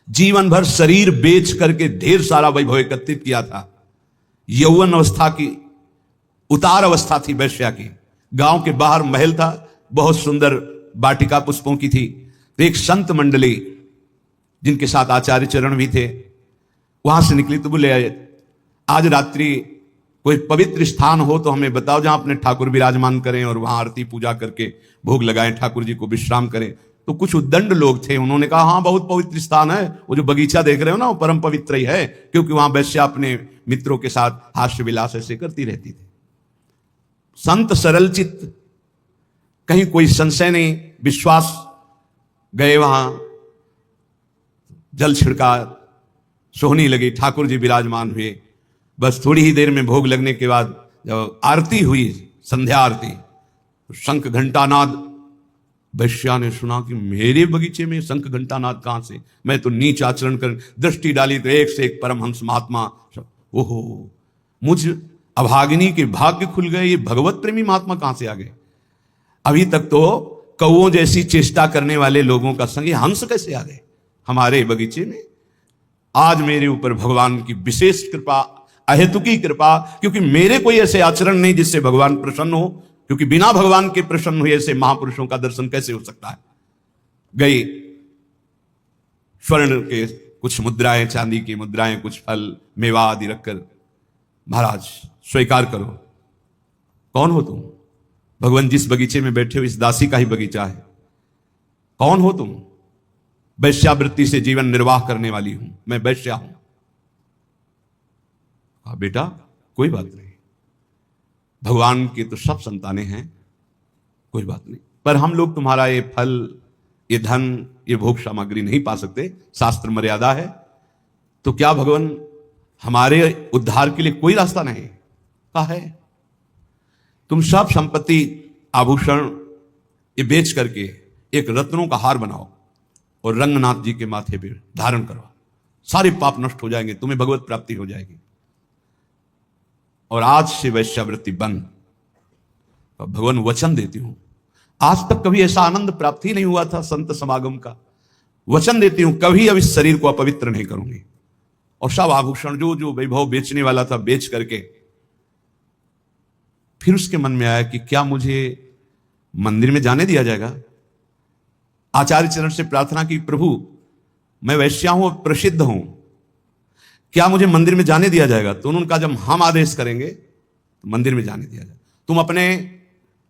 जीवन भर शरीर बेच करके ढेर सारा वैभव एकत्रित किया था। यौवन अवस्था की उतार अवस्था थी वैश्या की। गांव के बाहर महल था, बहुत सुंदर वाटिका पुष्पों की थी। तो एक संत मंडली जिनके साथ आचार्य चरण भी थे, वहां से निकली तो बोले आज रात्रि कोई पवित्र स्थान हो तो हमें बताओ जहां अपने ठाकुर विराजमान करें और वहां आरती पूजा करके भोग लगाएं, ठाकुर जी को विश्राम करें। तो कुछ उद्दंड लोग थे, उन्होंने कहा हाँ बहुत पवित्र स्थान है, वो जो बगीचा देख रहे हो ना वो परम पवित्र ही है, क्योंकि वहां वैश्या अपने मित्रों के साथ हास्य विलास ऐसे करती रहती थी। संत सरल चित्त, कहीं कोई संशय नहीं, विश्वास, गए वहां, जल छिड़का, सोहनी लगी, ठाकुर जी विराजमान हुए। बस थोड़ी ही देर में भोग लगने के बाद जब आरती हुई, संध्या आरती, तो शंख घंटानाद, वैश्या ने सुना कि मेरे बगीचे में शंख घंटानाद कहां से, मैं तो नीच आचरण कर, दृष्टि डाली तो एक से एक परमहंस महात्मा। ओहो, मुझ अभागिनी के भाग्य खुल गए, ये भगवत प्रेमी महात्मा कहां से आ गए। अभी तक तो कौओं जैसी चेष्टा करने वाले लोगों का संग, ये हंस कैसे आ गए हमारे बगीचे में। आज मेरे ऊपर भगवान की विशेष कृपा, अहेतुकी कृपा, क्योंकि मेरे कोई ऐसे आचरण नहीं जिससे भगवान प्रसन्न हो, क्योंकि बिना भगवान के प्रसन्न हुए ऐसे महापुरुषों का दर्शन कैसे हो सकता है। गई स्वर्ण के कुछ मुद्राएं, चांदी की मुद्राएं, कुछ फल मेवा आदि रखकर, महाराज स्वीकार करो। कौन हो तुम? भगवान जिस बगीचे में बैठे हो इस दासी का ही बगीचा है। कौन हो तुम? वैश्यावृत्ति से जीवन निर्वाह करने वाली हूं, मैं वैश्या हूं। कहा बेटा कोई बात नहीं, भगवान की तो सब संतानें हैं, कोई बात नहीं, पर हम लोग तुम्हारा ये फल, ये धन, ये भोग सामग्री नहीं पा सकते, शास्त्र मर्यादा है। तो क्या भगवान हमारे उद्धार के लिए कोई रास्ता नहीं? कहा है, तुम सब संपत्ति, आभूषण ये बेच करके एक रत्नों का हार बनाओ और रंगनाथ जी के माथे पे धारण करो, सारे पाप नष्ट हो जाएंगे, तुम्हें भगवत प्राप्ति हो जाएगी। और आज से वैश्यावृत्ति बंद। भगवान वचन देती हूं, आज तक कभी ऐसा आनंद प्राप्ति नहीं हुआ था संत समागम का। वचन देती हूं कभी अब इस शरीर को अपवित्र नहीं करूंगी। और सब आभूषण जो जो वैभव बेचने वाला था बेच करके, फिर उसके मन में आया कि क्या मुझे मंदिर में जाने दिया जाएगा। आचार्य चरण से प्रार्थना की, प्रभु मैं वैश्या हूं और प्रसिद्ध हूं, क्या मुझे मंदिर में जाने दिया जाएगा? तो उन्होंने कहा जब हम आदेश करेंगे तो मंदिर में जाने दिया जाए, तुम अपने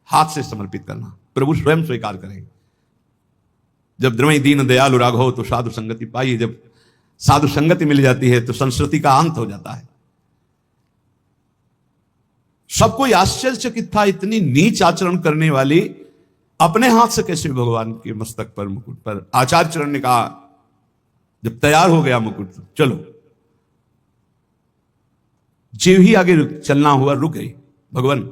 हाथ से समर्पित करना, प्रभु स्वयं स्वीकार करेंगे। जब द्रवई दीन दयालु राघव तो साधु संगति पाई, जब साधु संगति मिल जाती है तो संस्कृति का अंत हो जाता है। सबको आश्चर्यचकित था, इतनी नीच आचरण करने वाली अपने हाथ से कैसे भगवान के मस्तक पर, मुकुट पर। आचार्य चरण ने कहा जब तैयार हो गया मुकुट तो चलो। जीव ही आगे चलना हुआ, रुक गई। भगवान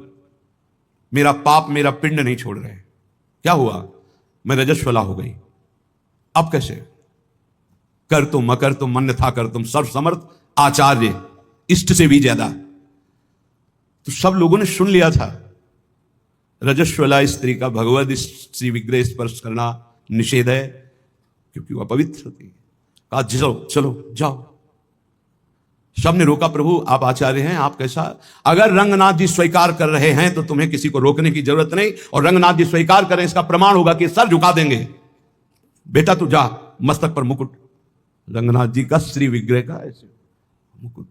मेरा पाप, मेरा पिंड नहीं छोड़ रहे, क्या हुआ? मैं रजस्वला हो गई, अब कैसे? कर तुम मकर तुम मन था कर तुम सर्वसमर्थ आचार्य, इष्ट से भी ज्यादा। तो सब लोगों ने सुन लिया था, रजस्वला स्त्री का भगवद श्री विग्रह स्पर्श करना निषेध है, क्योंकि वह पवित्र थी। कहा चलो चलो जाओ। सबने रोका, प्रभु आप आचार्य हैं, आप कैसा? अगर रंगनाथ जी स्वीकार कर रहे हैं तो तुम्हें किसी को रोकने की जरूरत नहीं, और रंगनाथ जी स्वीकार करें इसका प्रमाण होगा कि सर झुका देंगे। बेटा तू जा, मस्तक पर मुकुट, रंगनाथ जी का श्री विग्रह का ऐसे मुकुट।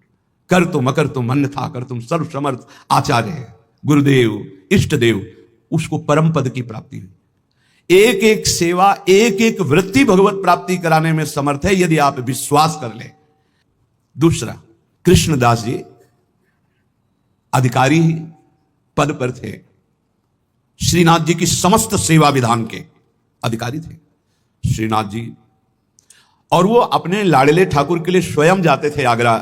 कर तुम मकर तुम मन था कर तुम सर्व समर्थ आचार्य है, गुरुदेव इष्ट देव, उसको परम पद की प्राप्ति हुई। एक एक सेवा, एक एक वृत्ति भगवत प्राप्ति कराने में समर्थ है, यदि आप विश्वास कर ले। दूसरा, कृष्णदास जी अधिकारी पद पर थे, श्रीनाथ जी की समस्त सेवा विधान के अधिकारी थे श्रीनाथ जी। और वो अपने लाडले ठाकुर के लिए स्वयं जाते थे आगरा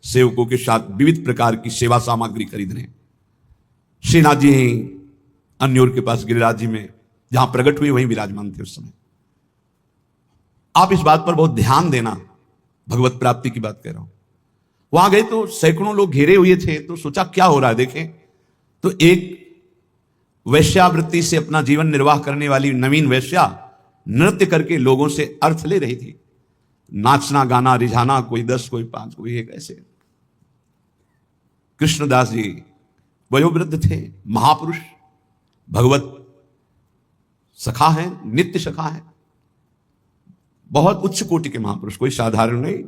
सेवकों के साथ विविध प्रकार की सेवा सामग्री खरीदने। श्रीनाथ जी अन्योर के पास गिरिराज जी में जहां प्रकट हुए वहीं विराजमान थे उस समय। आप इस बात पर बहुत ध्यान देना, भगवत प्राप्ति की बात कह रहा हूं। वहां गए तो सैकड़ों लोग घेरे हुए थे, तो सोचा क्या हो रहा है देखें। तो एक वैश्यावृत्ति से अपना जीवन निर्वाह करने वाली नवीन वैश्या नृत्य करके लोगों से अर्थ ले रही थी। नाचना गाना रिझाना, कोई 10 कोई 5 कोई 1, ऐसे। कृष्णदास जी वयोवृद्ध थे, महापुरुष, भगवत सखा हैं, नित्य सखा हैं, बहुत उच्च कोटि के महापुरुष, कोई साधारण नहीं।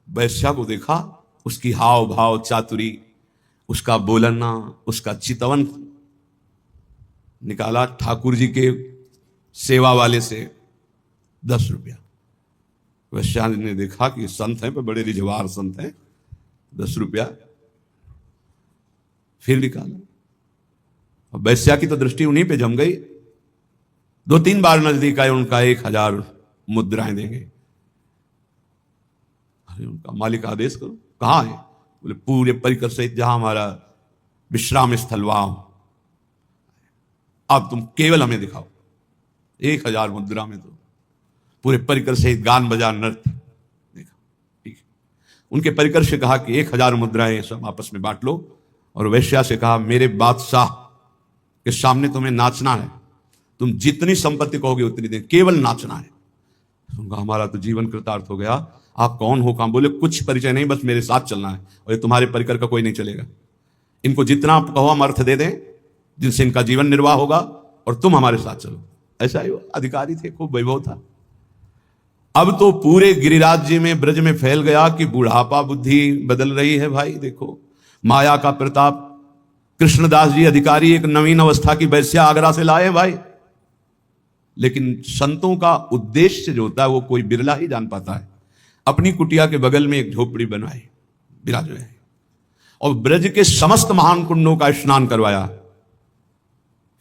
वैश्या को देखा, उसकी हाव भाव चातुरी, उसका बोलना, उसका चितवन निकाला ठाकुर जी के सेवा वाले से 10 रुपया। वैश्या ने देखा कि संत हैं, पर बड़े रिझवार संत हैं, 10 रुपया फिर निकाला। अब वैश्या की तो दृष्टि उन्हीं पे जम गई। 2-3 बार नजदीक आए, उनका 1000 मुद्राएं देंगे। अरे उनका मालिक आदेश करो, कहाँ है? बोले पूरे परिकर सहित जहां हमारा विश्राम स्थल वहां, अब तुम केवल हमें दिखाओ। 1000 मुद्रा में तो पूरे परिकर सहित गान बजा नृत्य देखा। ठीक है, उनके परिकर से कहा कि 1000 मुद्राएं सब आपस में बांट लो, और वैश्या से कहा मेरे बादशाह के सामने तुम्हें नाचना है, तुम जितनी संपत्ति कहोगे उतनी दें, केवल नाचना है। हमारा तो जीवन कृतार्थ हो गया। आप कौन हो? कहां? बोले कुछ परिचय नहीं, बस मेरे साथ चलना है, और ये तुम्हारे परिकर का कोई नहीं चलेगा। इनको जितना आप कहो हम अर्थ दे दें, जिनसे इनका जीवन निर्वाह होगा, और तुम हमारे साथ चलो। ऐसा ही अधिकारी थे, खूब वैभव था। अब तो पूरे गिरिराज्य में, ब्रज में फैल गया कि बुढ़ापा बुद्धि बदल रही है। भाई देखो, माया का प्रताप। कृष्णदास जी अधिकारी एक नवीन अवस्था की वैश्या आगरा से लाए भाई, लेकिन संतों का उद्देश्य जो होता है वो कोई बिरला ही जान पाता है। अपनी कुटिया के बगल में एक झोपड़ी बनवाई, विराज है, और ब्रज के समस्त महान कुंडों का स्नान करवाया।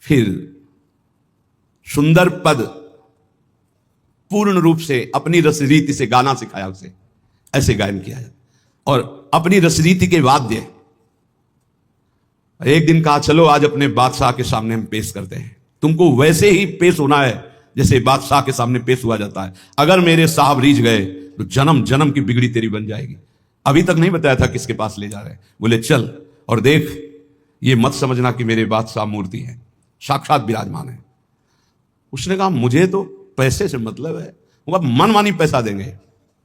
फिर सुंदर पद पूर्ण रूप से अपनी रस रीति से गाना सिखाया, उसे ऐसे गायन किया, और अपनी रस रीति के वाद्य। एक दिन कहा चलो आज अपने बादशाह के सामने हम पेश करते हैं, तुमको वैसे ही पेश होना है जैसे बादशाह के सामने पेश हुआ जाता है। अगर मेरे साहब रीझ गए तो जन्म जन्म की बिगड़ी तेरी बन जाएगी। अभी तक नहीं बताया था किसके पास ले जा रहे हैं। बोले चल और देख, ये मत समझना कि मेरे बादशाह मूर्ति है, साक्षात विराजमान है। उसने कहा मुझे तो पैसे से मतलब है, वो मनमानी पैसा देंगे,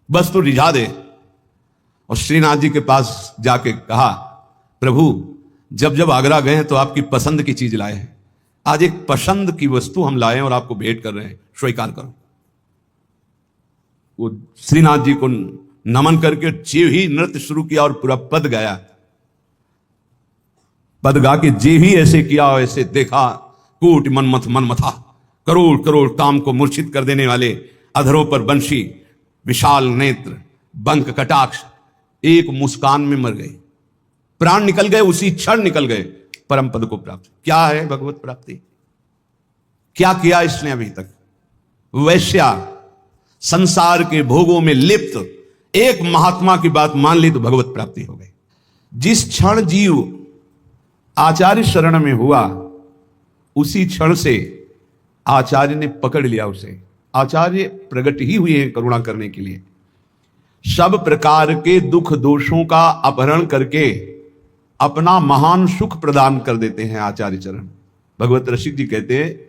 बस तो रिझा दे। और श्रीनाथ जी के पास जाके कहा प्रभु जब जब आगरा गए हैं तो आपकी पसंद की चीज लाए हैं, आज एक पसंद की वस्तु हम लाए हैं और आपको भेंट कर रहे हैं, स्वीकार करो। वो श्रीनाथ जी को नमन करके जे ही नृत्य शुरू किया और पूरा पद गाया। पद गा के जे ही ऐसे किया और ऐसे देखा, कोटि मनमथ मनमथा, करोड़ करोड़ काम को मूर्छित कर देने वाले अधरों पर बंशी, विशाल नेत्र, बंक कटाक्ष, एक मुस्कान में मर गए, प्राण निकल गए, उसी क्षण निकल गए, परम पद को प्राप्त। क्या है भगवत प्राप्ति? क्या किया इसने अभी तक? वैश्या संसार के भोगों में लिप्त एक महात्मा की बात मान ली तो भगवत प्राप्ति हो गई। जिस क्षण जीव आचार्य शरण में हुआ उसी क्षण से आचार्य ने पकड़ लिया उसे। आचार्य प्रकट ही हुए हैं करुणा करने के लिए, सब प्रकार के दुख दोषों का अपहरण करके अपना महान सुख प्रदान कर देते हैं आचार्य चरण। भगवत रसिक जी कहते हैं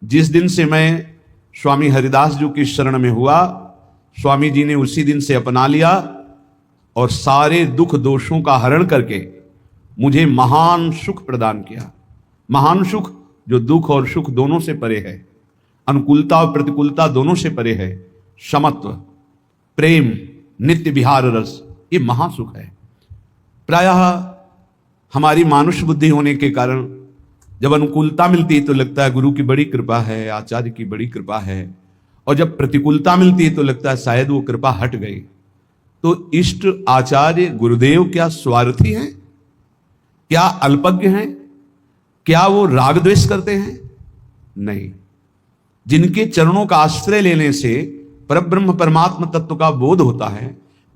जिस दिन से मैं स्वामी हरिदास जी की शरण में हुआ, स्वामी जी ने उसी दिन से अपना लिया और सारे दुख दोषों का हरण करके मुझे महान सुख प्रदान किया। महान सुख जो दुख और सुख दोनों से परे है, अनुकूलता और प्रतिकूलता दोनों से परे है, समत्व, प्रेम, नित्य विहार रस, ये महासुख है। प्रायः हमारी मानुष बुद्धि होने के कारण जब अनुकूलता मिलती है तो लगता है गुरु की बड़ी कृपा है, आचार्य की बड़ी कृपा है, और जब प्रतिकूलता मिलती है तो लगता है शायद वो कृपा हट गई। तो इष्ट आचार्य गुरुदेव क्या स्वार्थी हैं? क्या अल्पज्ञ हैं? क्या वो राग द्वेष करते हैं? नहीं। जिनके चरणों का आश्रय लेने से परब्रह्म परमात्मा तत्व का बोध होता है,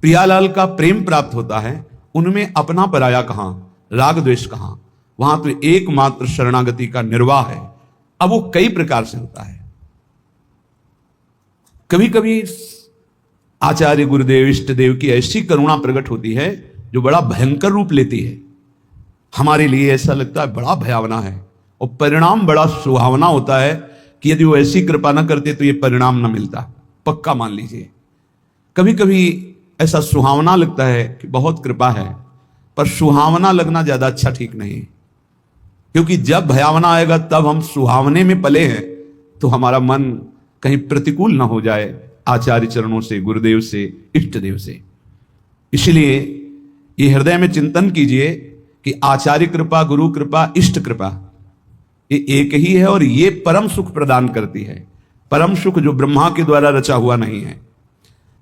प्रियालाल का प्रेम प्राप्त होता है, उनमें अपना पराया कहां, राग द्वेष कहां? वहां तो एकमात्र शरणागति का निर्वाह है। अब वो कई प्रकार से होता है। कभी कभी आचार्य गुरुदेव इष्ट देव की ऐसी करुणा प्रकट होती है जो बड़ा भयंकर रूप लेती है। हमारे लिए ऐसा लगता है बड़ा भयावना है, और परिणाम बड़ा सुहावना होता है कि यदि वो ऐसी कृपा न करते तो ये परिणाम न मिलता। पक्का मान लीजिए, कभी कभी ऐसा सुहावना लगता है कि बहुत कृपा है, पर सुहावना लगना ज्यादा अच्छा ठीक नहीं, क्योंकि जब भयावना आएगा तब हम सुहावने में पले हैं, तो हमारा मन कहीं प्रतिकूल ना हो जाए आचार्य चरणों से, गुरुदेव से, इष्ट देव से। इसलिए ये हृदय में चिंतन कीजिए कि आचार्य कृपा, गुरु कृपा, इष्ट कृपा ये एक ही है और ये परम सुख प्रदान करती है। परम सुख जो ब्रह्मा के द्वारा रचा हुआ नहीं है,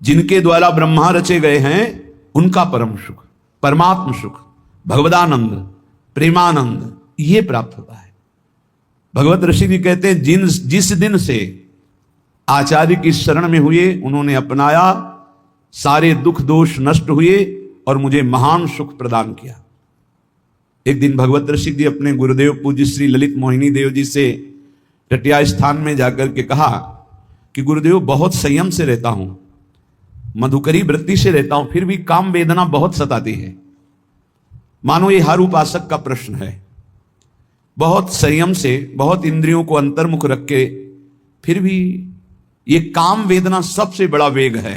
जिनके द्वारा ब्रह्मा रचे गए हैं उनका परम सुख, परमात्म सुख, भगवदानंद, प्रेमानंद ये प्राप्त होता है। भगवत ऋषि जी कहते हैं जिस दिन से आचार्य की शरण में हुए, उन्होंने अपनाया, सारे दुख दोष नष्ट हुए और मुझे महान सुख प्रदान किया। एक दिन भगवत ऋषि जी अपने गुरुदेव पूज्य श्री ललित मोहिनी देव जी से टटिया स्थान में जाकर के कहा कि गुरुदेव बहुत संयम से रहता हूं, मधुकरी वृत्ति से रहता हूं, फिर भी काम वेदना बहुत सताती है। मानो ये हर उपासक का प्रश्न है। बहुत संयम से, बहुत इंद्रियों को अंतर्मुख रख के, फिर भी ये काम वेदना सबसे बड़ा वेग है।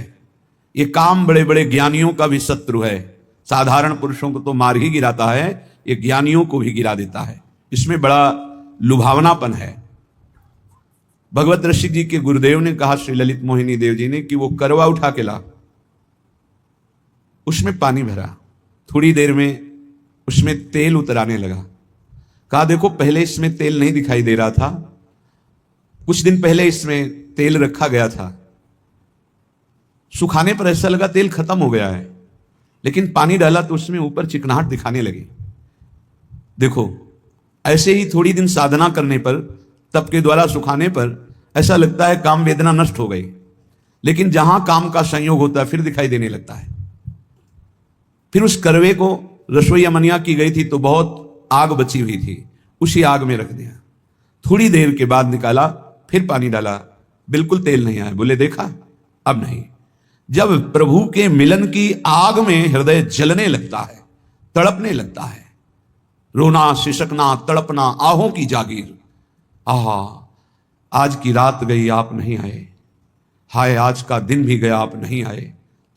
ये काम बड़े बड़े ज्ञानियों का भी शत्रु है। साधारण पुरुषों को तो मार ही गिराता है, ये ज्ञानियों को भी गिरा देता है। इसमें बड़ा लुभावनापन है। भगवत ऋषि जी के गुरुदेव ने कहा श्री ललित मोहिनी देव जी ने कि वो करवा उठा के ला, उसमें पानी भरा, थोड़ी देर में उसमें तेल उतराने लगा। कहा देखो पहले इसमें तेल नहीं दिखाई दे रहा था, कुछ दिन पहले इसमें तेल रखा गया था, सुखाने पर ऐसा लगा तेल खत्म हो गया है, लेकिन पानी डाला तो उसमें ऊपर चिकनाहट दिखाने लगी। देखो ऐसे ही थोड़ी दिन साधना करने पर, तप के द्वारा सुखाने पर ऐसा लगता है काम वेदना नष्ट हो गई, लेकिन जहां काम का संयोग होता है फिर दिखाई देने लगता है। फिर उस करवे को रसोई अमनिया की गई थी तो बहुत आग बची हुई थी, उसी आग में रख दिया। थोड़ी देर के बाद निकाला, फिर पानी डाला, बिल्कुल तेल नहीं आया। बोले देखा अब नहीं। जब प्रभु के मिलन की आग में हृदय जलने लगता है, तड़पने लगता है, रोना, सिसकना, तड़पना, आहों की जागीर, आहा आज की रात गई आप नहीं आए, हाय आज का दिन भी गया आप नहीं आए,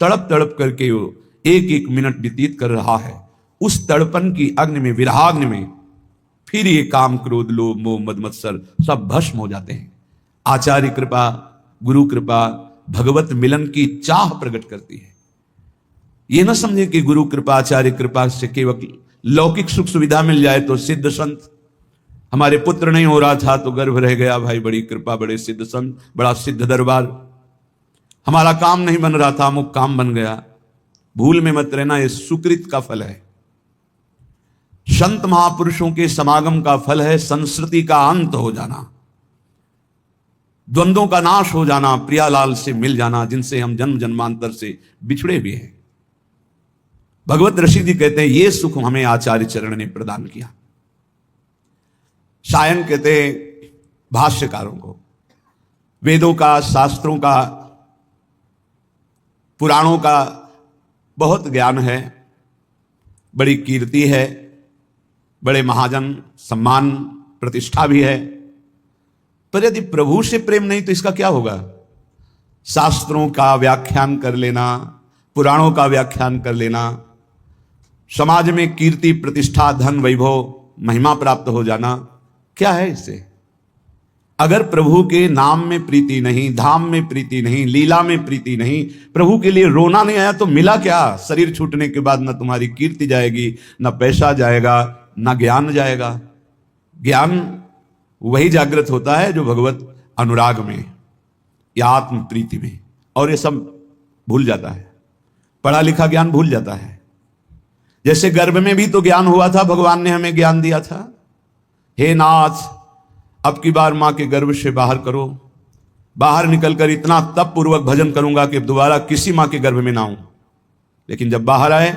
तड़प तड़प करके वो एक एक मिनट व्यतीत कर रहा है। उस तड़पन की अग्नि में, विरहाग्नि में फिर ये काम, क्रोध, लोभ, मोह, मद, मत्सर सब भस्म हो जाते हैं। आचार्य कृपा, गुरु कृपा भगवत मिलन की चाह प्रकट करती है। ये ना समझे कि गुरु कृपा, आचार्य कृपा से केवल लौकिक सुख सुविधा मिल जाए तो सिद्ध संत, हमारे पुत्र नहीं हो रहा था तो गर्भ रह गया, भाई बड़ी कृपा, बड़े सिद्ध संत, बड़ा सिद्ध दरबार, हमारा काम नहीं बन रहा था, अमुक काम बन गया। भूल में मत रहना, यह सुकृत का फल है, संत महापुरुषों के समागम का फल है, संस्कृति का अंत हो जाना, द्वंद्वों का नाश हो जाना, प्रियालाल से मिल जाना, जिनसे हम जन्म जन्मांतर से बिछड़े भी हैं। भगवत ऋषि जी कहते हैं ये सुख हमें आचार्य चरण ने प्रदान किया। सायन कहते हैं भाष्यकारों को, वेदों का, शास्त्रों का, पुराणों का बहुत ज्ञान है, बड़ी कीर्ति है, बड़े महाजन, सम्मान, प्रतिष्ठा भी है, पर यदि प्रभु से प्रेम नहीं तो इसका क्या होगा? शास्त्रों का व्याख्यान कर लेना, पुराणों का व्याख्यान कर लेना, समाज में कीर्ति, प्रतिष्ठा, धन, वैभव, महिमा प्राप्त हो जाना, क्या है इससे? अगर प्रभु के नाम में प्रीति नहीं, धाम में प्रीति नहीं, लीला में प्रीति नहीं, प्रभु के लिए रोना नहीं आया तो मिला क्या? शरीर छूटने के बाद न तुम्हारी कीर्ति जाएगी, न पैसा जाएगा, न ज्ञान जाएगा। ज्ञान वही जागृत होता है जो भगवत अनुराग में या आत्म प्रीति में, और ये सब भूल जाता है, पढ़ा लिखा ज्ञान भूल जाता है। जैसे गर्भ में भी तो ज्ञान हुआ था, भगवान ने हमें ज्ञान दिया था, हे नाथ अब की बार मां के गर्भ से बाहर करो, बाहर निकलकर इतना तप पूर्वक भजन करूंगा कि दोबारा किसी मां के गर्भ में ना आऊं। लेकिन जब बाहर आए,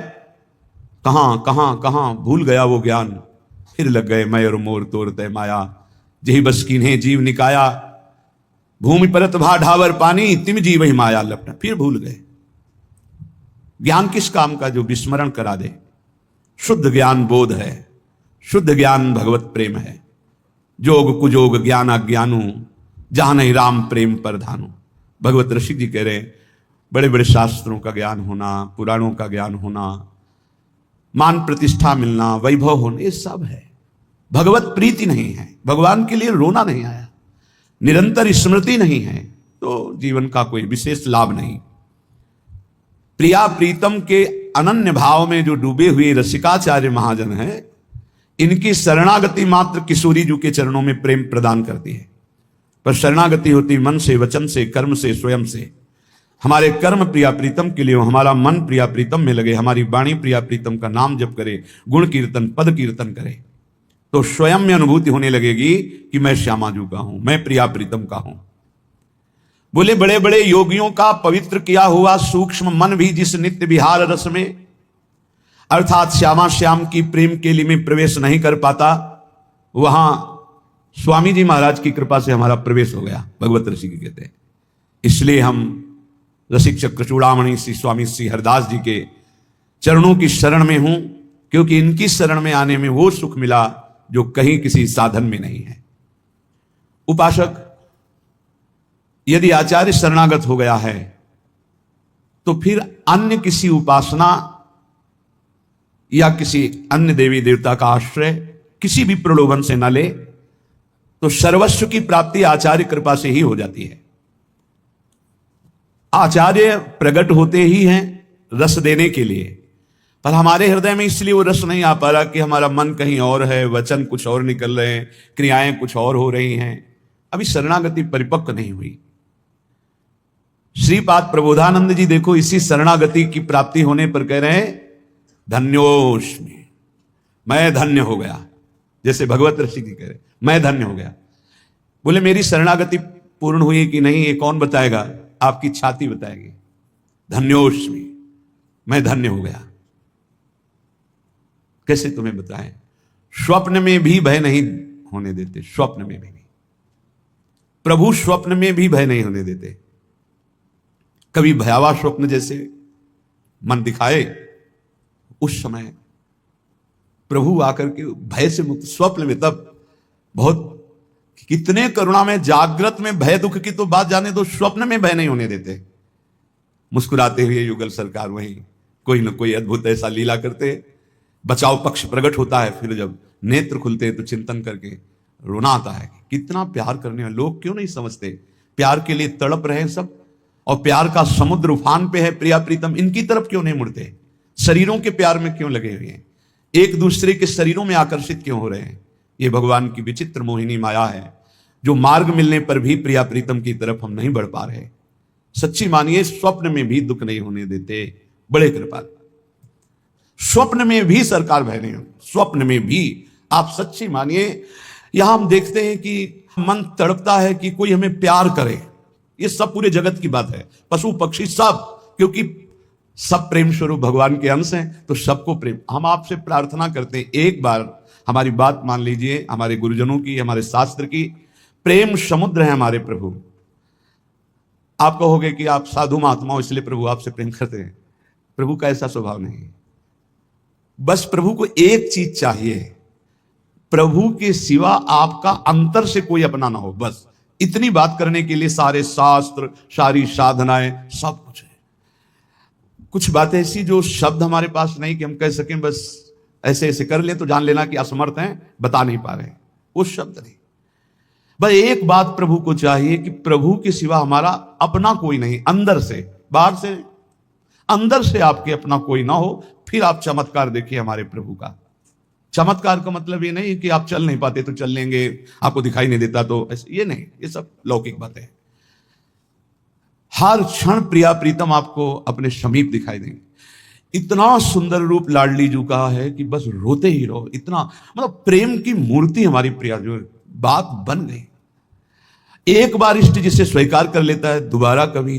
कहां कहां कहां भूल गया वो ज्ञान, फिर लग गए मैं और मोर तोर तय माया, जही बस कीन्हे जीव निकाया, भूमि परत भा ढावर पानी, तिम जीव ही माया लपटा, फिर भूल गए। ज्ञान किस काम का? जो विस्मरण करा दे। शुद्ध ज्ञान बोध है, शुद्ध ज्ञान भगवत प्रेम है। जोग कुजोग ज्ञान अज्ञानु, जहां नहीं राम प्रेम पर धानु। भगवत ऋषि जी कह रहे हैं बड़े बड़े शास्त्रों का ज्ञान होना, पुराणों का ज्ञान होना, मान प्रतिष्ठा मिलना, वैभव होना, ये सब है। भगवत प्रीति नहीं है, भगवान के लिए रोना नहीं आया, निरंतर स्मृति नहीं है, तो जीवन का कोई विशेष लाभ नहीं। प्रिया प्रीतम के अनन्य भाव में जो डूबे हुए रसिकाचार्य महाजन हैं, इनकी शरणागति मात्र किशोरी जी के चरणों में प्रेम प्रदान करती है। पर शरणागति होती मन से, वचन से, कर्म से, स्वयं से। हमारे कर्म प्रिया प्रीतम के लिए, हमारा मन प्रिया प्रीतम में लगे, हमारी वाणी प्रिया प्रीतम का नाम जप करे, गुण कीर्तन पद कीर्तन करे, तो स्वयं में अनुभूति होने लगेगी कि मैं श्यामाजू का हूं, मैं प्रिया प्रीतम का हूं। बोले बड़े बड़े योगियों का पवित्र किया हुआ सूक्ष्म मन भी जिस नित्य विहार रस में, अर्थात श्यामा श्याम की प्रेम केली में प्रवेश नहीं कर पाता, वहां स्वामी जी महाराज की कृपा से हमारा प्रवेश हो गया, भगवत ऋषि कहते हैं। इसलिए हम रसिक चक्र चूड़ामणि श्री स्वामी श्री हरदास जी के चरणों की शरण में हूं, क्योंकि इनकी शरण में आने में वो सुख मिला जो कहीं किसी साधन में नहीं है। उपासक यदि आचार्य शरणागत हो गया है तो फिर अन्य किसी उपासना या किसी अन्य देवी देवता का आश्रय किसी भी प्रलोभन से न ले, तो सर्वस्व की प्राप्ति आचार्य कृपा से ही हो जाती है। आचार्य प्रकट होते ही हैं रस देने के लिए, पर हमारे हृदय में इसलिए वो रस नहीं आ पा रहा कि हमारा मन कहीं और है, वचन कुछ और निकल रहे हैं, क्रियाएं कुछ और हो रही हैं, अभी शरणागति परिपक्व नहीं हुई। श्रीपाद प्रबोधानंद जी देखो, इसी शरणागति की प्राप्ति होने पर कह रहे हैं धन्योस्मि, मैं धन्य हो गया। जैसे भगवत ऋषि जी कह रहे मैं धन्य हो गया। बोले मेरी शरणागति पूर्ण हुई कि नहीं, ये कौन बताएगा? आपकी छाती बताएगी। धन्योस्मि, मैं धन्य हो गया। कैसे तुम्हें बताएं? स्वप्न में भी भय नहीं होने देते, स्वप्न में भी प्रभु स्वप्न में भी भय नहीं होने देते। कभी भयावह स्वप्न जैसे मन दिखाए, उस समय प्रभु आकर के भय से मुक्त, स्वप्न में तब बहुत कितने करुणा में, जागृत में भय दुख की तो बात जाने दो, स्वप्न में भय नहीं होने देते। मुस्कुराते हुए युगल सरकार वहीं कोई ना कोई अद्भुत ऐसा लीला करते, बचाव पक्ष प्रकट होता है, फिर जब नेत्र खुलते तो चिंतन करके रोना आता है। कितना प्यार करने वाले लोग क्यों नहीं समझते, प्यार के लिए तड़प रहे हैं सब, और प्यार का समुद्र उफान पे है प्रिया प्रीतम, इनकी तरफ क्यों नहीं मुड़ते? शरीरों के प्यार में क्यों लगे हुए हैं? एक दूसरे के शरीरों में आकर्षित क्यों हो रहे हैं? ये भगवान की विचित्र मोहिनी माया है, जो मार्ग मिलने पर भी प्रिया प्रीतम की तरफ हम नहीं बढ़ पा रहे। सच्ची मानिए, स्वप्न में भी दुख नहीं होने देते, बड़े कृपाल। स्वप्न में भी सरकार भय नहीं हो, स्वप्न में भी आप सच्ची मानिए। यहां हम देखते हैं कि मन तड़पता है कि कोई हमें प्यार करे, ये सब पूरे जगत की बात है, पशु पक्षी सब, क्योंकि सब प्रेम स्वरूप भगवान के अंश हैं, तो सबको प्रेम। हम आपसे प्रार्थना करते हैं, एक बार हमारी बात मान लीजिए, हमारे गुरुजनों की, हमारे शास्त्र की, प्रेम समुद्र है हमारे प्रभु। आप कहोगे कि आप साधु महात्मा हो इसलिए प्रभु आपसे प्रेम करते हैं। प्रभु का ऐसा स्वभाव नहीं है। बस प्रभु को एक चीज चाहिए, प्रभु के सिवा आपका अंतर से कोई अपना ना हो, बस इतनी बात करने के लिए सारे शास्त्र, सारी साधनाएं, सब कुछ है। कुछ बातें ऐसी जो शब्द हमारे पास नहीं कि हम कह सकें, बस ऐसे ऐसे कर ले तो जान लेना कि असमर्थ हैं, बता नहीं पा रहे, वो शब्द नहीं। बस एक बात प्रभु को चाहिए कि प्रभु के सिवा हमारा अपना कोई नहीं, अंदर से, बाहर से, अंदर से आपके अपना कोई ना हो। फिर आप चमत्कार देखिए हमारे प्रभु का। चमत्कार का मतलब ये नहीं कि आप चल नहीं पाते तो चल लेंगे, आपको दिखाई नहीं देता तो ऐसे, ये नहीं, ये सब लौकिक बातें हैं। हर क्षण प्रिया प्रीतम आपको अपने समीप दिखाई देंगे। इतना सुंदर रूप लाडली जू का है कि बस रोते ही रहो, इतना मतलब प्रेम की मूर्ति हमारी प्रिया जो बात बन गई। एक बार इष्ट जिसे स्वीकार कर लेता है, दोबारा कभी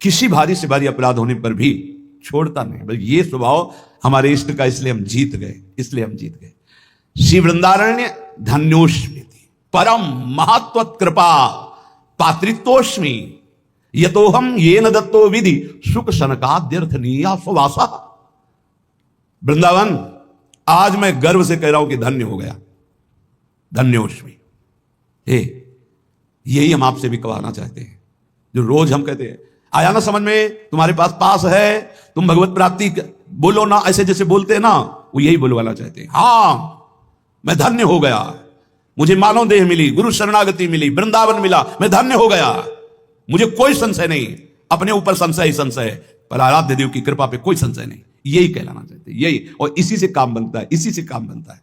किसी भारी से भारी अपराध होने पर भी छोड़ता नहीं। बस ये स्वभाव हमारे इष्ट का, इसलिए हम जीत गए, इसलिए हम जीत गए। श्री वृंदारण्य धन्योस्मि, परम महत्व कृपा पात्रित्वोस्मि, यतोहम ये न दत्तो विधि सुख सनकाद्यर्थनीया सुवासा। वृंदावन, आज मैं गर्व से कह रहा हूं कि धन्य हो गया, धन्योस्मि। यही हम आपसे भी कहना चाहते हैं, जो रोज हम कहते हैं आया ना समझ में? तुम्हारे पास है, तुम भगवत प्राप्ति बोलो ना, ऐसे जैसे बोलते हैं ना, वो यही बोलवाना चाहते हैं। हाँ, मैं धन्य हो गया, मुझे मानव देह मिली, गुरु शरणागति मिली, वृंदावन मिला, मैं धन्य हो गया, मुझे कोई संशय नहीं, अपने ऊपर संशय ही संशय, पर आराध्य देव की कृपा पे कोई संशय नहीं। यही कहलाना चाहते, यही, और इसी से काम बनता है, इसी से काम बनता है।